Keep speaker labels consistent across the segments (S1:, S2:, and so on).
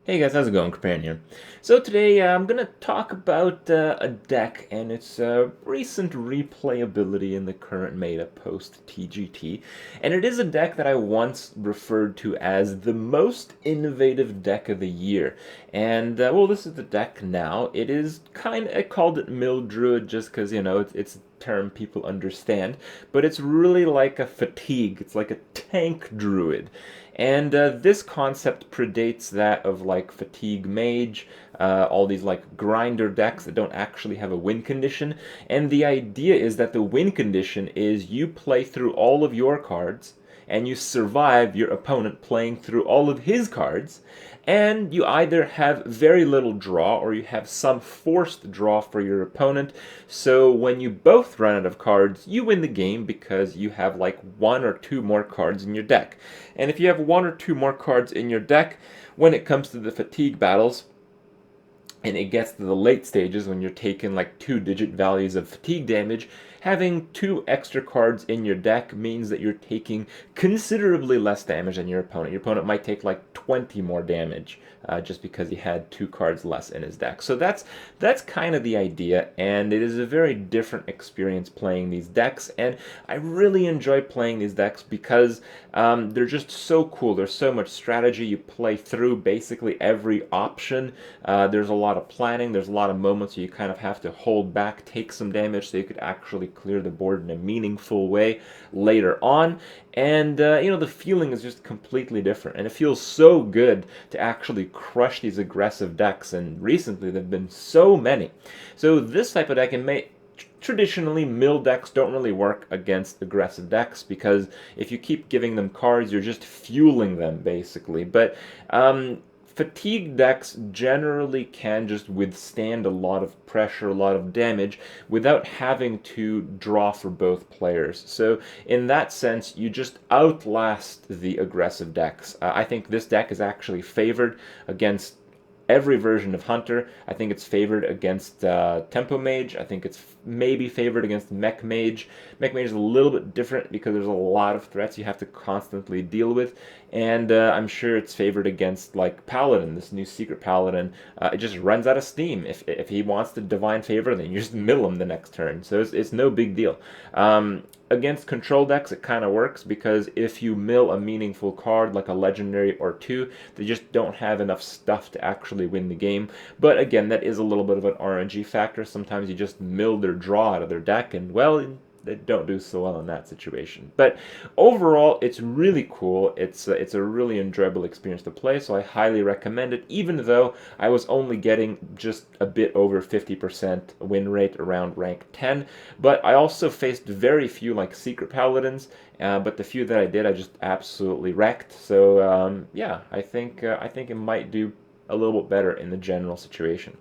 S1: Hey guys, how's it going? Companion here. So today I'm going to talk about a deck and its recent replayability in the current meta post TGT. And it is a deck that I once referred to as the most innovative deck of the year. And well, this is the deck now. It is I called it Mill Druid just because, it's a term people understand. But it's really like a fatigue. It's like a tank druid. And this concept predates that of like Fatigue Mage, all these like grinder decks that don't actually have a win condition. And the idea is that the win condition is you play through all of your cards and you survive your opponent playing through all of his cards, and you either have very little draw or you have some forced draw for your opponent. So when you both run out of cards, you win the game because you have like one or two more cards in your deck. And if you have one or two more cards in your deck, when it comes to the fatigue battles, and it gets to the late stages when you're taking like 2-digit values of fatigue damage, having two extra cards in your deck means that you're taking considerably less damage than your opponent. Your opponent might take like 20 more damage just because he had two cards less in his deck. So that's kind of the idea, and it is a very different experience playing these decks. And I really enjoy playing these decks because they're just so cool. There's so much strategy. You play through basically every option. There's a lot of planning. There's a lot of moments where you kind of have to hold back, take some damage so you could actually clear the board in a meaningful way later on. And the feeling is just completely different, and it feels so good to actually crush these aggressive decks. And recently, there've been so many. So this type of deck, traditionally, mill decks don't really work against aggressive decks because if you keep giving them cards, you're just fueling them basically. But fatigue decks generally can just withstand a lot of pressure, a lot of damage without having to draw for both players. So in that sense, you just outlast the aggressive decks. I think this deck is actually favored against every version of Hunter. I think it's favored against Tempo Mage. I think it's maybe favored against Mech Mage. Mech Mage is a little bit different because there's a lot of threats you have to constantly deal with. And I'm sure it's favored against like Paladin, this new secret Paladin. It just runs out of steam. If he wants to Divine Favor, then you just mill him the next turn. So it's no big deal. Against control decks, it kind of works because if you mill a meaningful card like a legendary or two, they just don't have enough stuff to actually win the game. But again, that is a little bit of an RNG factor. Sometimes you just mill their draw out of their deck, and well, they don't do so well in that situation. But overall, it's really cool. It's a really enjoyable experience to play, so I highly recommend it, even though I was only getting just a bit over 50% win rate around rank 10. But I also faced very few like Secret Paladins, but the few that I did, I just absolutely wrecked. So yeah, I think it might do a little bit better in the general situation.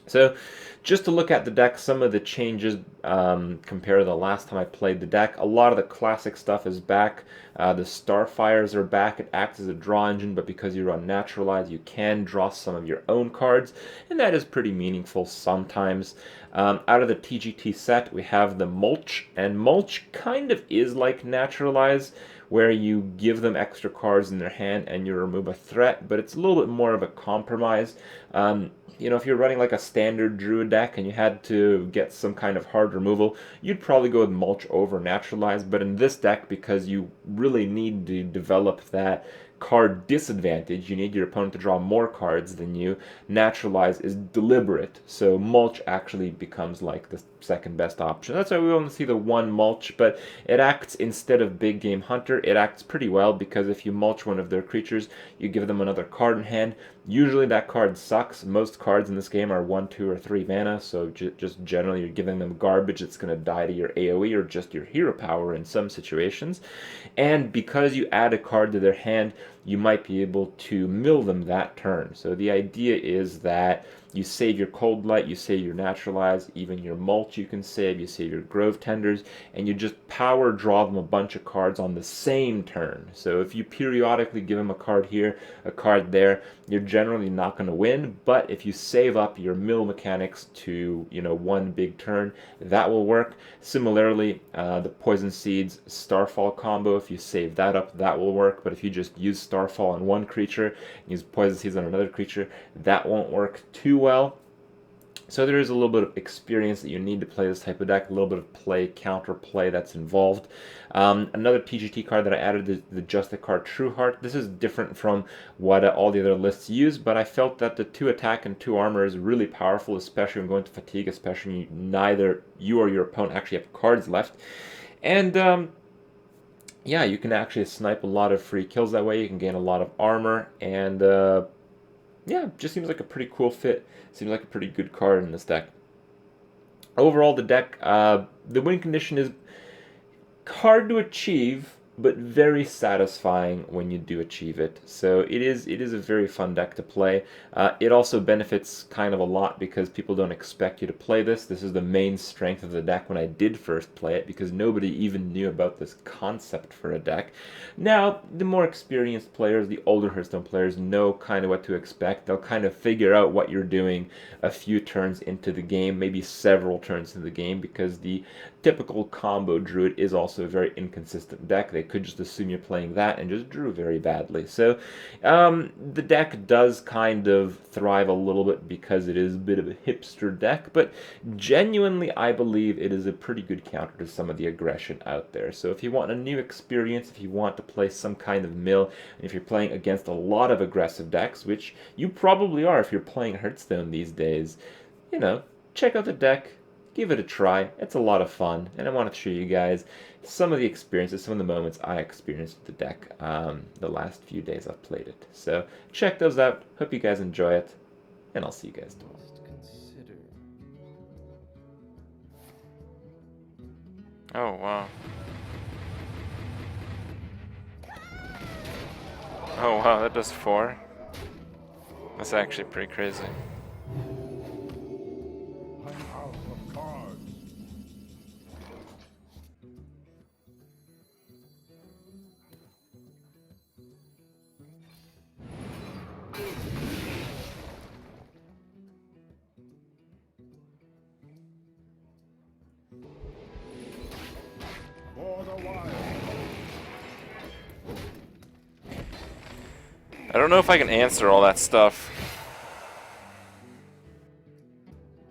S1: So just to look at the deck, some of the changes compared to the last time I played the deck. A lot of the classic stuff is back. The Starfires are back. It acts as a draw engine, but because you run Naturalize, you can draw some of your own cards, and that is pretty meaningful sometimes. Out of the TGT set, we have the Mulch, and Mulch kind of is like Naturalize, where you give them extra cards in their hand and you remove a threat, but it's a little bit more of a compromise. If you're running like a standard Druid deck and you had to get some kind of hard removal, you'd probably go with Mulch over Naturalize. But in this deck, because you really need to develop that card disadvantage, you need your opponent to draw more cards than you. Naturalize is deliberate, so Mulch actually becomes like the second best option. That's why we only see the one Mulch, but it acts instead of Big Game Hunter. It acts pretty well because if you mulch one of their creatures, you give them another card in hand. Usually that card sucks. Most cards in this game are 1, 2, or 3 mana, so just generally you're giving them garbage that's going to die to your AoE or just your hero power in some situations. And because you add a card to their hand, you might be able to mill them that turn. So the idea is that you save your Cold Light, you save your Naturalize, even your Mulch you can save, you save your Grove Tenders, and you just power draw them a bunch of cards on the same turn. So if you periodically give them a card here, a card there, you're generally not going to win, but if you save up your mill mechanics to, one big turn, that will work. Similarly, the Poison Seeds Starfall combo, if you save that up, that will work, but if you just use Starfall on one creature and use Poison Seeds on another creature. That won't work too well. So there is a little bit of experience that you need to play this type of deck, a little bit of play, counter play that's involved. Another TGT card that I added is the Just the Card True Heart. This is different from what all the other lists use, but I felt that the 2 attack and 2 armor is really powerful, especially when going to fatigue, especially when neither you or your opponent actually have cards left. And yeah, you can actually snipe a lot of free kills that way. You can gain a lot of armor, and yeah, just seems like a pretty cool fit. Seems like a pretty good card in this deck. Overall, the deck, the win condition is hard to achieve, but very satisfying when you do achieve it. So it is a very fun deck to play. It also benefits kind of a lot because people don't expect you to play this. This is the main strength of the deck when I did first play it, because nobody even knew about this concept for a deck. Now, the more experienced players, the older Hearthstone players, know kind of what to expect. They'll kind of figure out what you're doing a few turns into the game, maybe several turns into the game, because the typical combo Druid is also a very inconsistent deck. They could just assume you're playing that and just drew very badly. So the deck does kind of thrive a little bit because it is a bit of a hipster deck, but genuinely I believe it is a pretty good counter to some of the aggression out there. So if you want a new experience, if you want to play some kind of mill, and if you're playing against a lot of aggressive decks, which you probably are if you're playing Hearthstone these days, you know, check out the deck. Give it a try. It's a lot of fun, and I want to show you guys some of the experiences, some of the moments I experienced with the deck the last few days I've played it. So check those out. Hope you guys enjoy it, and I'll see you guys tomorrow.
S2: Oh, wow. Oh, wow, that does 4. That's actually pretty crazy. I don't know if I can answer all that stuff.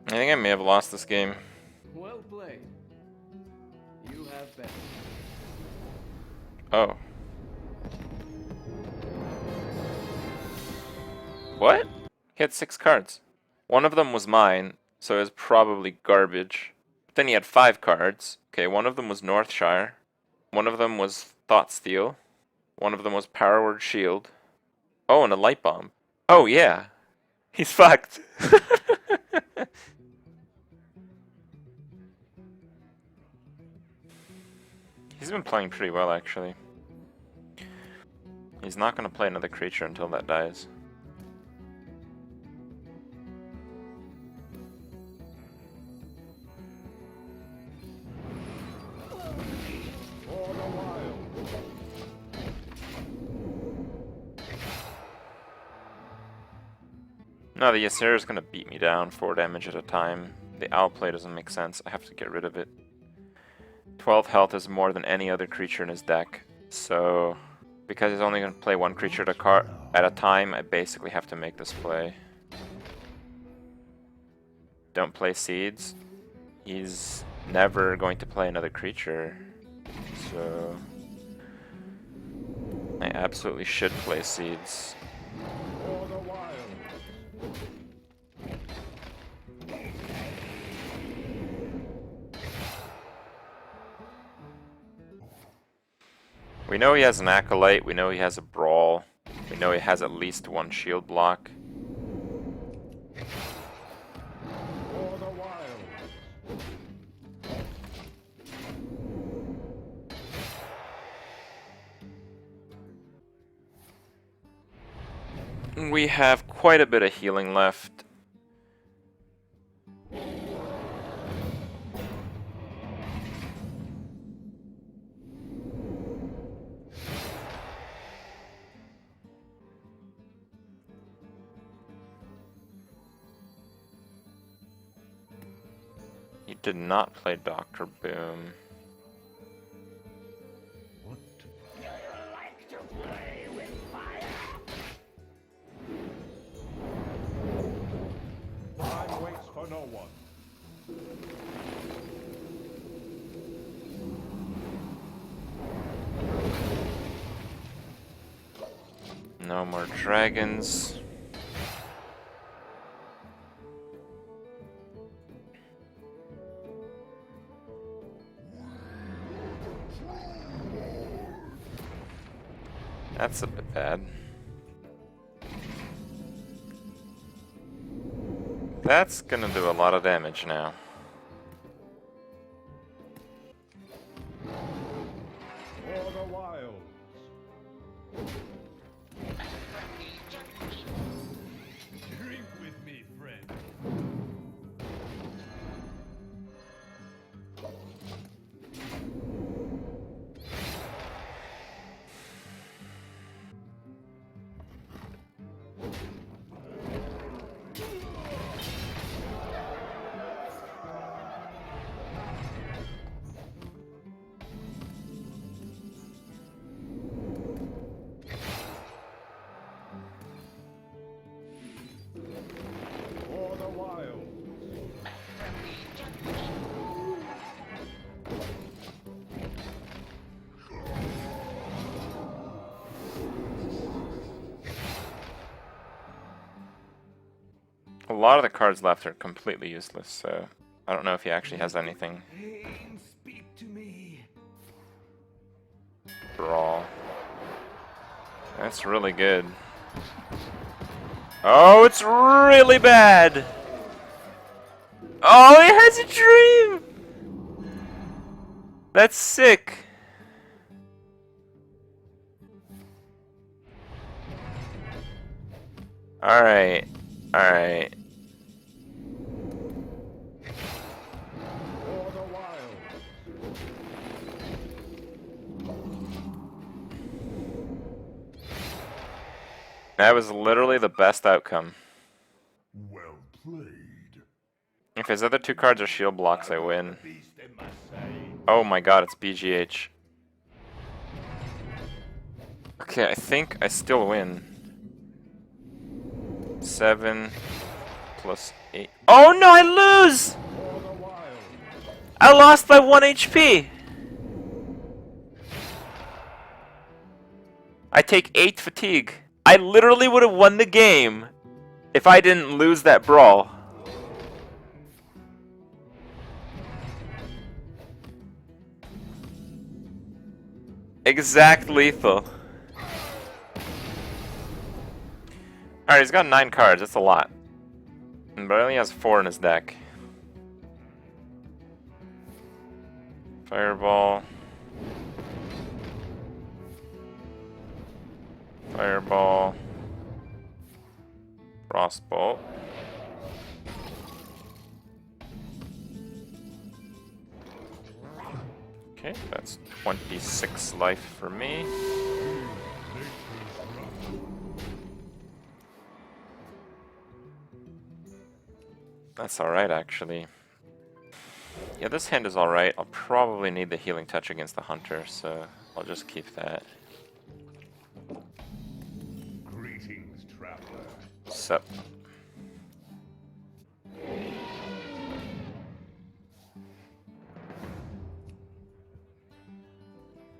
S2: I think I may have lost this game.
S3: Well played. You have been.
S2: Oh. What? He had 6 cards. One of them was mine, so it was probably garbage. Then he had 5 cards. Okay, one of them was Northshire. One of them was Thoughtsteal. One of them was Power Word Shield. Oh, and a Light Bomb. Oh, yeah. He's fucked. He's been playing pretty well, actually. He's not going to play another creature until that dies. No, the Ysera is going to beat me down 4 damage at a time. The Owlplay doesn't make sense. I have to get rid of it. 12 health is more than any other creature in his deck. So, because he's only going to play 1 creature at a time, I basically have to make this play. Don't play Seeds. He's never going to play another creature. So, I absolutely should play Seeds. We know he has an Acolyte, we know he has a Brawl, we know he has at least 1 shield block. We have quite a bit of healing left. He did not play Dr. Boom. No more dragons. That's a bit bad. That's gonna do a lot of damage now.
S3: For the wilds. Drink with me, friend. For the wilds.
S2: A lot of the cards left are completely useless, so I don't know if he actually has anything.
S3: Pain, speak to me.
S2: Brawl. That's really good. Oh, it's really bad! Oh, he has a dream! That's sick! Alright. Alright.
S3: For the wilds.
S2: That was literally the best outcome.
S3: Well played.
S2: If his other two cards are shield blocks, I win. Oh my god, it's BGH. Okay, I think I still win. 7 plus 8. Oh no, I lose!
S3: For the wilds.
S2: I lost by 1 HP! I take 8 fatigue. I literally would have won the game if I didn't lose that brawl. Exact lethal. Alright, he's got 9 cards, that's a lot. But he only has 4 in his deck. Fireball. Fireball. Frostbolt. Okay, that's 26 life for me. That's alright, actually. Yeah, this hand is alright. I'll probably need the healing touch against the hunter, so I'll just keep that.
S3: Greetings, traveler.
S2: Sup.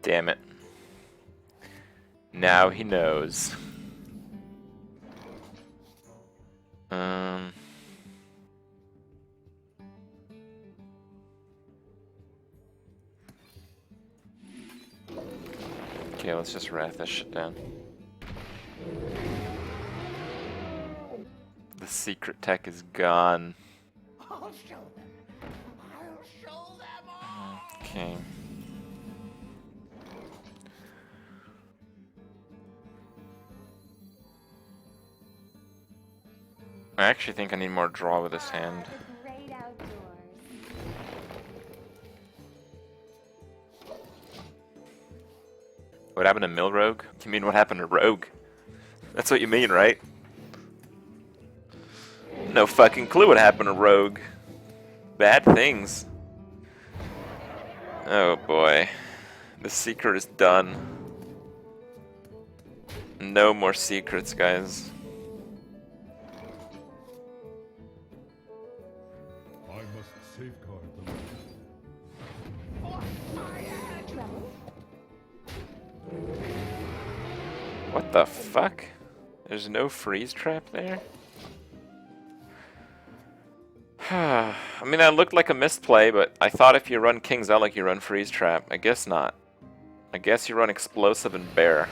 S2: Damn it. Now he knows. Okay, let's just wrap this shit down. The secret tech is gone.
S3: I'll show them. I'll show them all.
S2: Okay. I actually think I need more draw with this hand.
S4: The great outdoors.
S2: What happened to Mill Rogue? You mean what happened to Rogue? That's what you mean, right? No fucking clue what happened to Rogue. Bad things. Oh boy. The secret is done. No more secrets, guys.
S3: I must safeguard the
S4: Trouble?
S2: What the fuck? There's no freeze trap there? I mean, that looked like a misplay, but I thought if you run King's Relic, you run freeze trap. I guess not. I guess you run explosive and bear.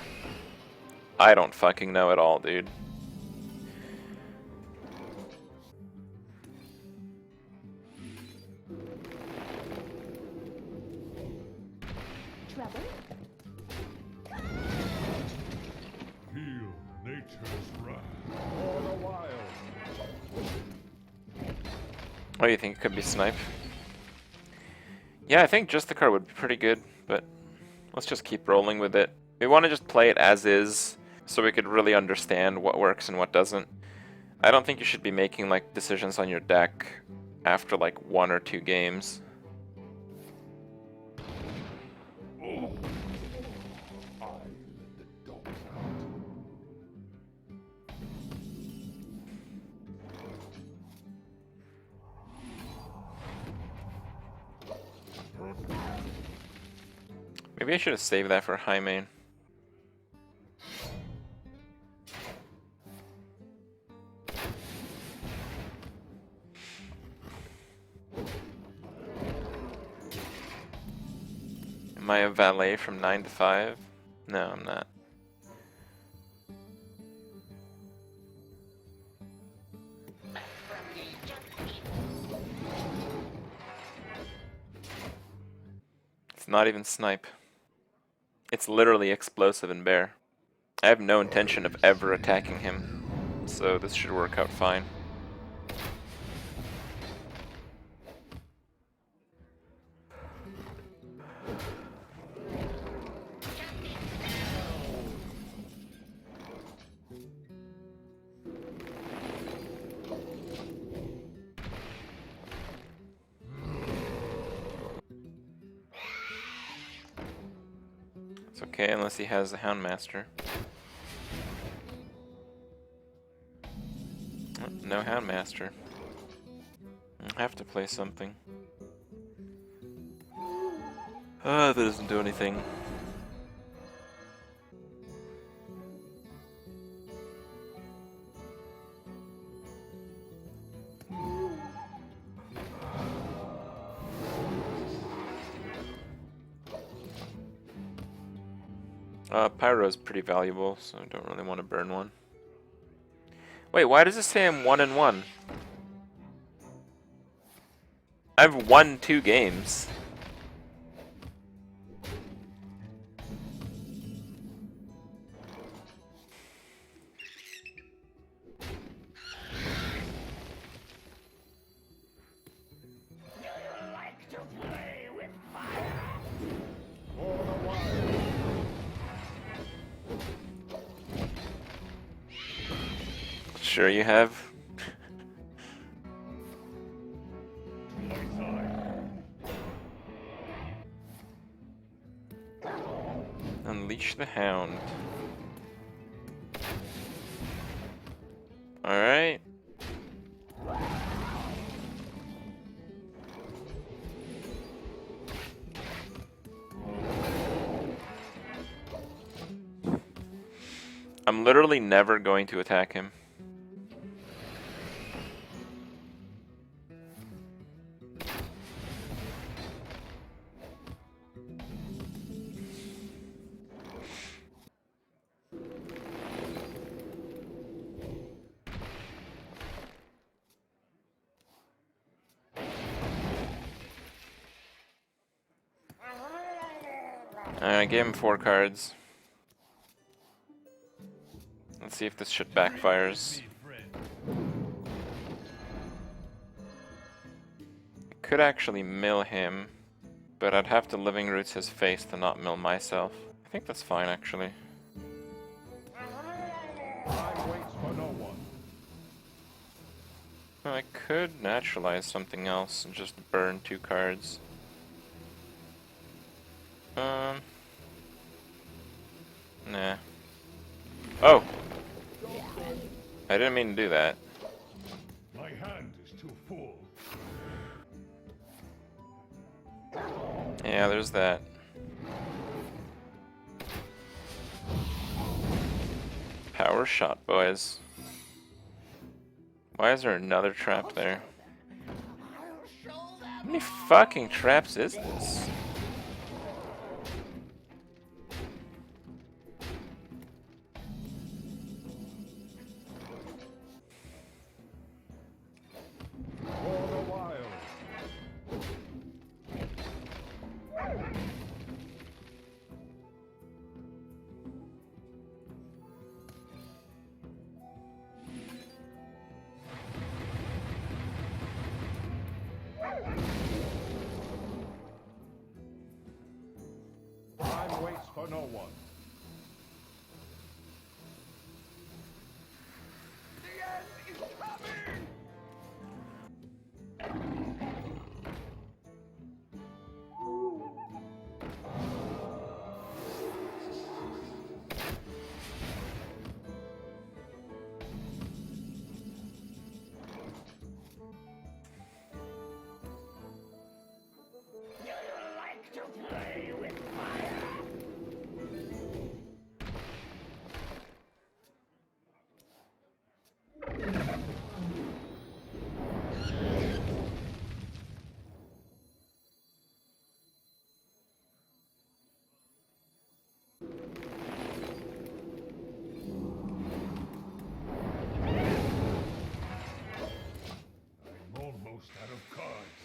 S2: I don't fucking know at all, dude.
S4: Trouble?
S3: Feel nature's wrath. For the wild.
S2: Oh, you think it could be snipe? Yeah, I think just the card would be pretty good, but let's just keep rolling with it. We want to just play it as is, so we could really understand what works and what doesn't. I don't think you should be making like decisions on your deck after like 1 or 2 games. Maybe I should have saved that for high main. Am I a valet from 9 to 5? No, I'm not. It's not even snipe. It's literally explosive and bear. I have no intention of ever attacking him, so this should work out fine. It's okay unless he has the Houndmaster. Oh, no Houndmaster. I'll have to play something. Ah, that doesn't do anything. Pyro's pretty valuable, so I don't really want to burn one. Wait, why does it say I'm 1-1? I've won 2 games.
S3: Like to play with fire. For the wild.
S2: Sure you have. Unleash the Hound. Alright. I'm literally never going to attack him. I gave him 4 cards. Let's see if this shit backfires. I could actually mill him, but I'd have to Living Roots his face to not mill myself. I think that's fine, actually.
S3: Time waits for no one.
S2: Well, I could naturalize something else and just burn 2 cards. Nah. Oh! I didn't mean to do that.
S3: My hand is too full.
S2: Yeah, there's that. Power shot, boys. Why is there another trap there?
S3: I'll show them
S2: How many fucking traps is this?
S4: Time waits for no one.
S3: The end is coming! Do you like to play with fire?
S4: I'm almost out of cards.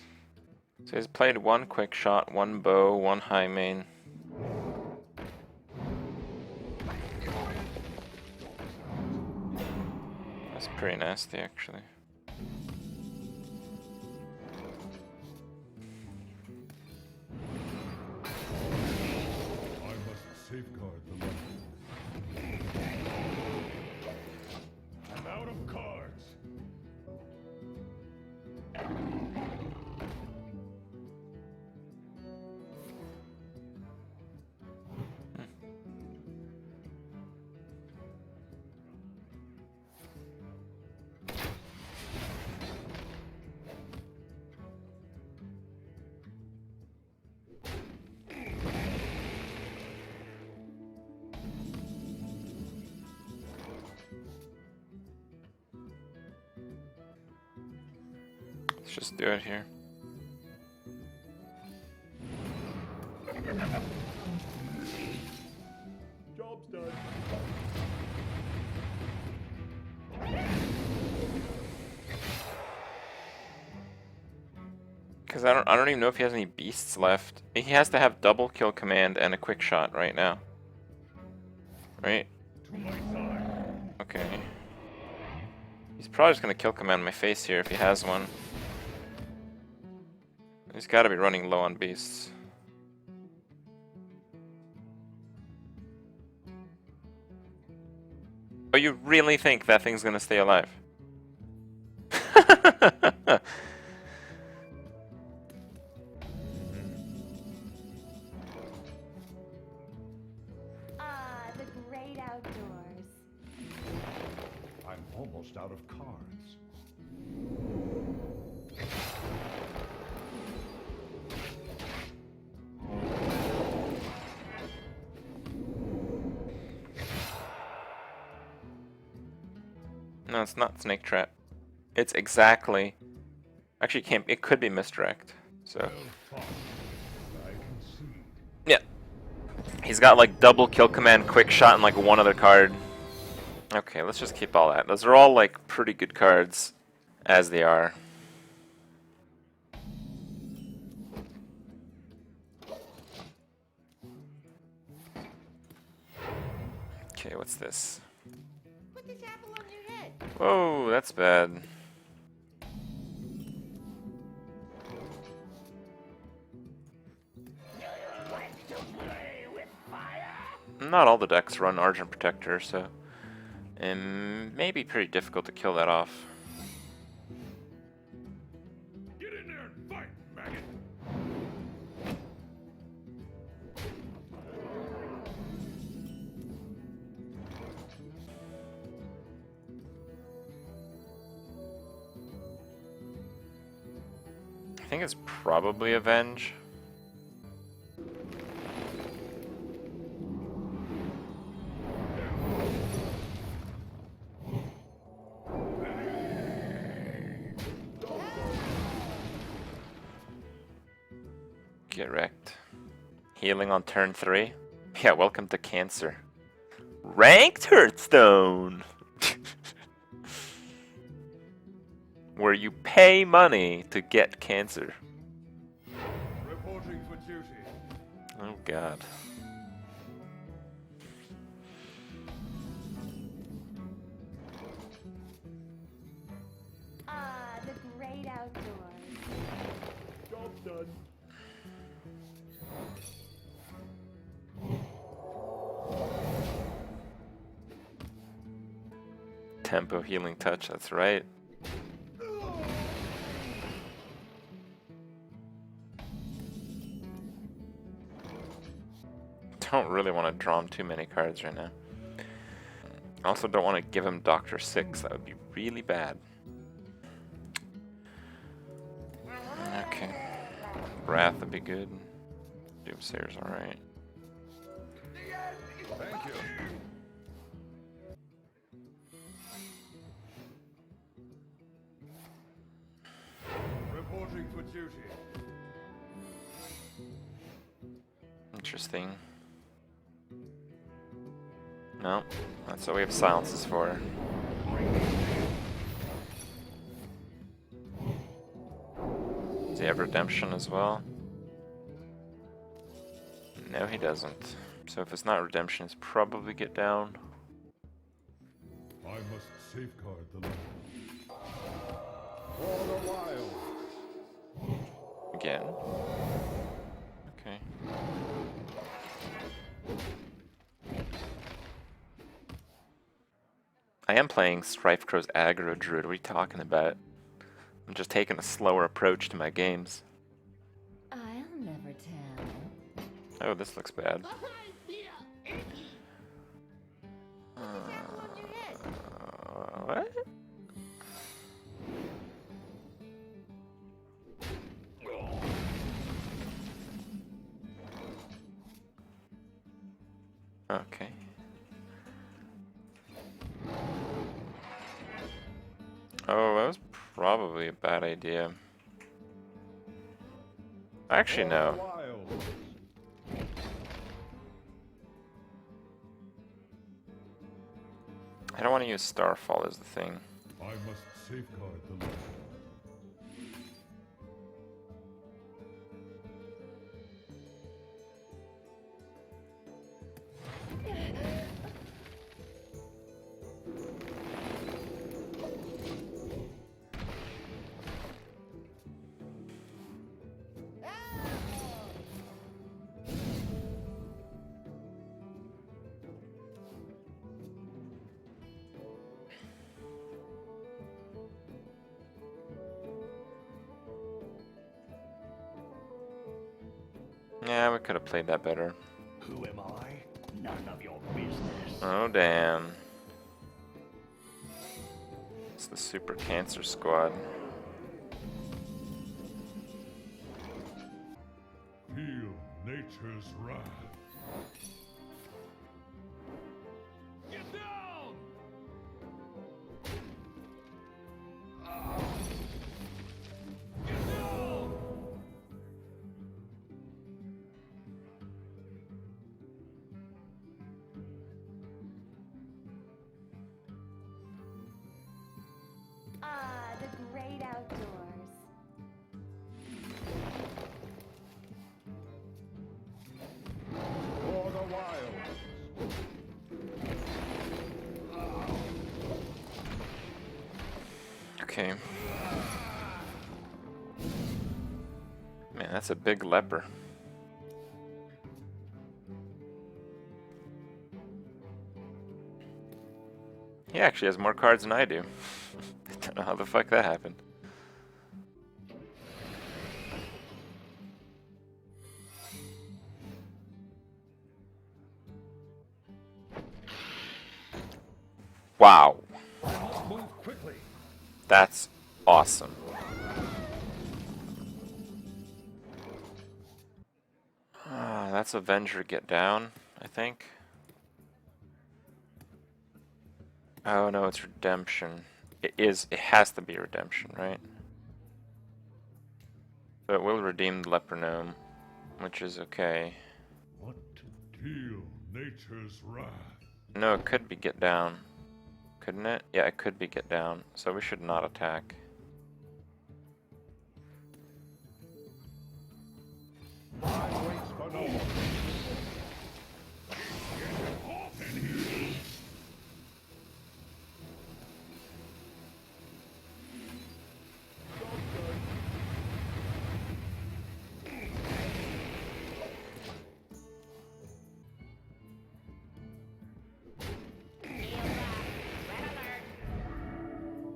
S2: So he's played one quick shot, one bow, one high main. That's pretty nasty, actually.
S4: I must safeguard the light. I'm out of cards.
S2: Let's just do it here.
S4: Job's done.
S2: Because I don't even know if he has any beasts left. He has to have double kill command and a quick shot right now. Right?
S4: To my side.
S2: Okay. He's probably just gonna kill command my face here if he has one. He's gotta be running low on beasts. Oh, you really think that thing's gonna stay alive?
S5: Ah, the great outdoors.
S4: I'm almost out of cards.
S2: No, it's not snake trap. It's exactly. Actually, it can't. It could be misdirect. So
S4: Well fought. I concede.
S2: yeah, he's got like double kill command, quick shot, and like one other card. Okay, let's just keep all that. Those are all like pretty good cards, as they are. Okay, what's this?
S5: Put this apple on your head.
S2: Whoa, that's bad.
S3: Do you like to play with fire?
S2: Not all the decks run Argent Protector, so it may be pretty difficult to kill that off.
S4: Get in there and fight, maggot.
S2: I think it's probably Avenge. Get wrecked. Healing on turn 3? Yeah, welcome to Cancer. Ranked Hearthstone! Where you pay money to get Cancer.
S4: Reporting for duty.
S2: Oh god.
S5: Ah, the great outdoors.
S4: Job done.
S2: Tempo healing touch, that's right. Don't really want to draw him too many cards right now. I also don't want to give him Doctor 6, that would be really bad. Okay. Wrath would be good. Doomsayer's alright.
S4: Thank you. Reporting for duty.
S2: Interesting. No, that's what we have silences for. Does he have redemption as well? No, he doesn't. So if it's not redemption, it's probably get down.
S4: I must safeguard the land. For the wild.
S2: Again. Okay. I am playing Strife Crow's aggro druid. What are you talking about? I'm just taking a slower approach to my games.
S5: I'll never tell.
S2: Oh, this looks bad.
S5: Apple on your head.
S2: What? Okay. Oh, that was probably a bad idea. Actually, no.
S4: Wild.
S2: I don't want to use Starfall as the thing.
S4: I must safeguard the land.
S2: Yeah, we could have played that better.
S3: Who am I? None of your business.
S2: Oh, damn. It's the Super Cancer Squad.
S4: Feel nature's wrath. Get down! Get down!
S5: Ah, the great outdoors.
S4: For the wild.
S2: Okay. Man, that's a big leper. He actually has more cards than I do. I don't know how the fuck that happened. Wow.
S4: Move quickly.
S2: That's awesome. That's Avenger get down, I think. Oh no, it's redemption. It has to be redemption, right? So it will redeem the leper gnome. which is okay.
S4: What to deal nature's wrath?
S2: No, it could be get down. Couldn't it? Yeah, it could be get down. So we should not attack.
S4: Time waits for no one. Get him off in here.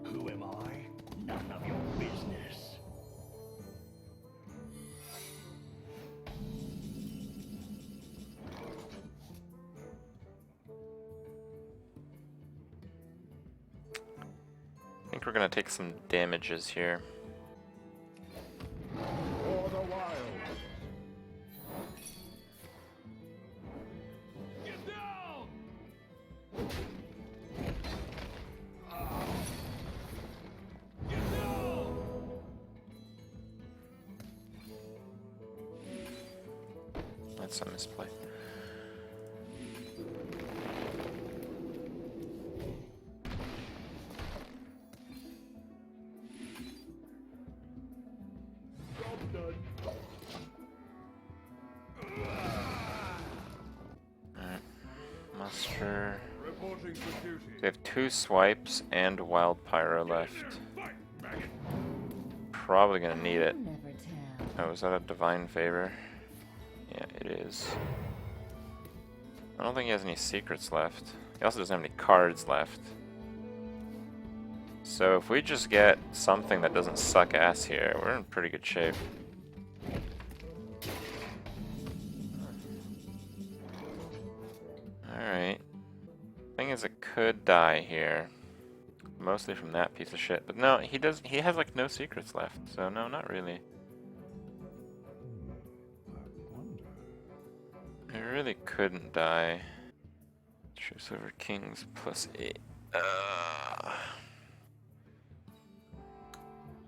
S4: Who am I? None of your business.
S2: I think we're gonna take some damages here.
S4: For the wild. Get down! Get down!
S2: That's a misplay.
S4: Job done.
S2: Alright. Muster.
S4: Reporting for duty.
S2: We have 2 swipes and wild pyro left.
S4: Fight, maggot.
S2: Probably gonna need it.
S5: I'll never tell.
S2: Oh, is that a divine favor? Yeah, it is. I don't think he has any secrets left. He also doesn't have any cards left. So if we just get something that doesn't suck ass here, we're in pretty good shape. Alright. Thing is, it could die here. Mostly from that piece of shit. But no, he has like no secrets left, so no, not really. It really couldn't die. Truce over kings +8.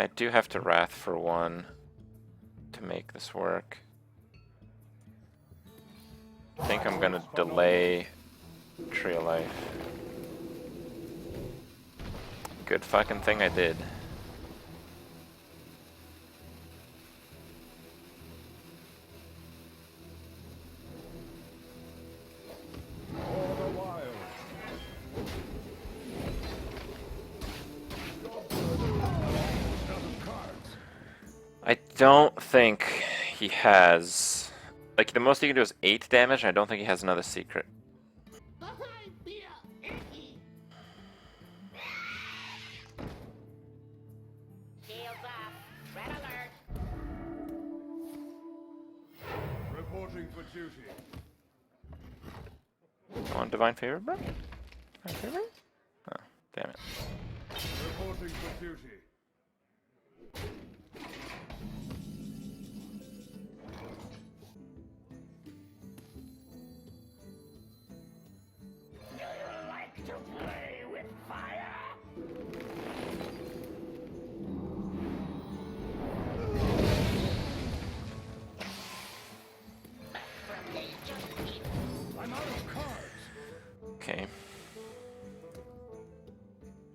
S2: I do have to wrath for 1 to make this work. I think I'm gonna delay Tree of Life. Good fucking thing I did.
S4: For the wild. Out of cards.
S2: I don't think he has... Like, the most he can do is 8 damage, and I don't think he has another secret.
S4: Reporting for duty.
S2: You want Divine Favor, bro? Divine Favor? Oh, damn it.
S4: Reporting for duty.
S3: Do you like to play with fire? From me, just eat.
S4: I'm out of cards.
S2: Okay.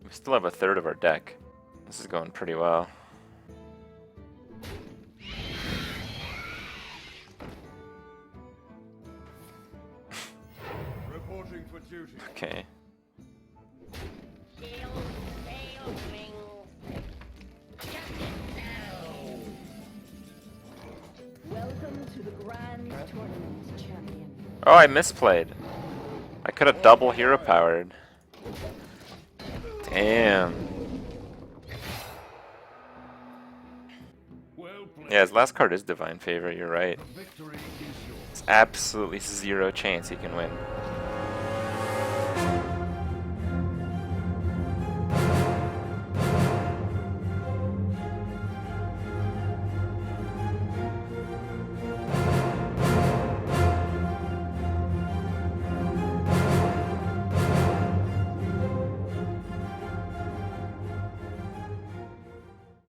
S2: We still have a third of our deck. This is going pretty well.
S4: Reporting for duty.
S2: Okay.
S3: Shield sailing. Just now.
S5: Welcome to the Grand Tournament, champion.
S2: Oh, I misplayed. I could have double hero powered. Damn.
S4: Well played.
S2: Yeah, his last card is Divine Favor, you're right.
S4: Victory is yours.
S2: It's absolutely 0 chance he can win.